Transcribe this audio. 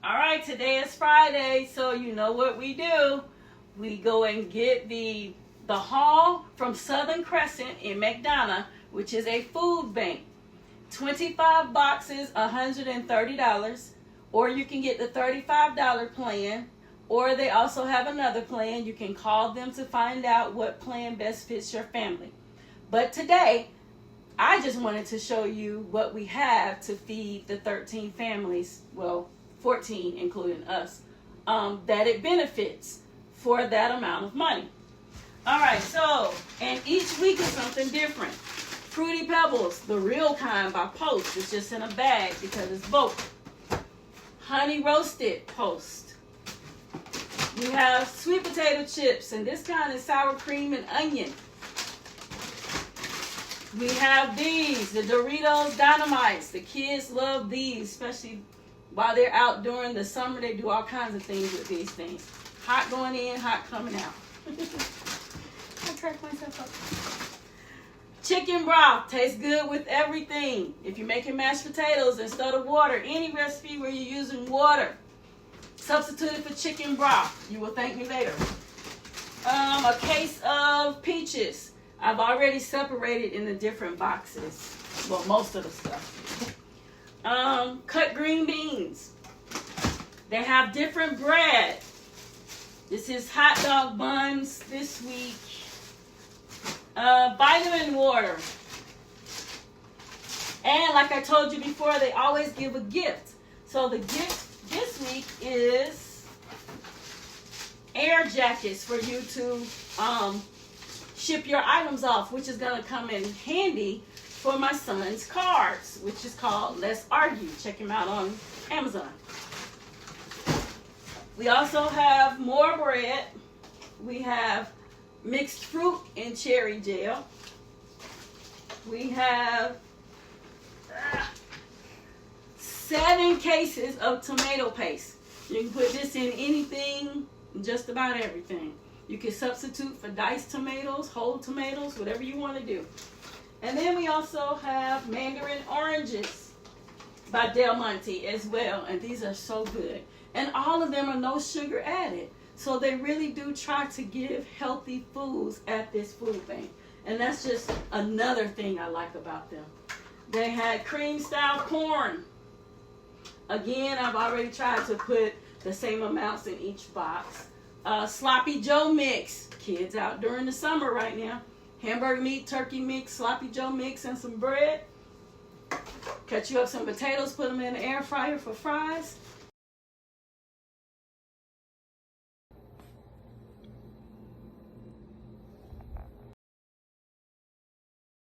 All right, today is Friday, so you know what we do. We go and get the haul from Southern Crescent in McDonough, which is a food bank. 25 boxes, $130, or you can get the $35 plan, or they also have another plan. You can call them to find out what plan best fits your family. But today, I just wanted to show you what we have to feed the 13 families, well, 14 including us, that it benefits for that amount of money. All right, so, and each week is something different. Fruity Pebbles, the real kind by Post, it's just in a bag because it's bulk. Honey Roasted Post. We have sweet potato chips, and this kind is sour cream and onion. We have these, the Doritos Dynamites. The kids love these, especially while they're out during the summer. They do all kinds of things with these things. Hot going in, hot coming out. I cracked myself up. Chicken broth tastes good with everything. If you're making mashed potatoes instead of water, any recipe where you're using water, substitute it for chicken broth. You will thank me later. A case of peaches. I've already separated in the different boxes. Well, most of the stuff. Cut green beans. They have different bread. This is hot dog buns this week. Vitamin water. And like I told you before, they always give a gift. So the gift this week is air jackets for you to ship your items off, which is going to come in handy for my son's cards, which is called Let's Argue. Check him out on Amazon. We also have more bread. We have mixed fruit and cherry gel. We have 7 cases of tomato paste. You can put this in anything, just about everything. You can substitute for diced tomatoes, whole tomatoes, whatever you want to do. And then we also have mandarin oranges by Del Monte as well. And these are so good. And all of them are no sugar added. So they really do try to give healthy foods at this food bank. And that's just another thing I like about them. They had cream style corn. Again, I've already tried to put the same amounts in each box. Sloppy Joe mix. Kids out during the summer right now. Hamburger meat, turkey mix, Sloppy Joe mix, and some bread. Cut you up some potatoes, put them in the air fryer for fries.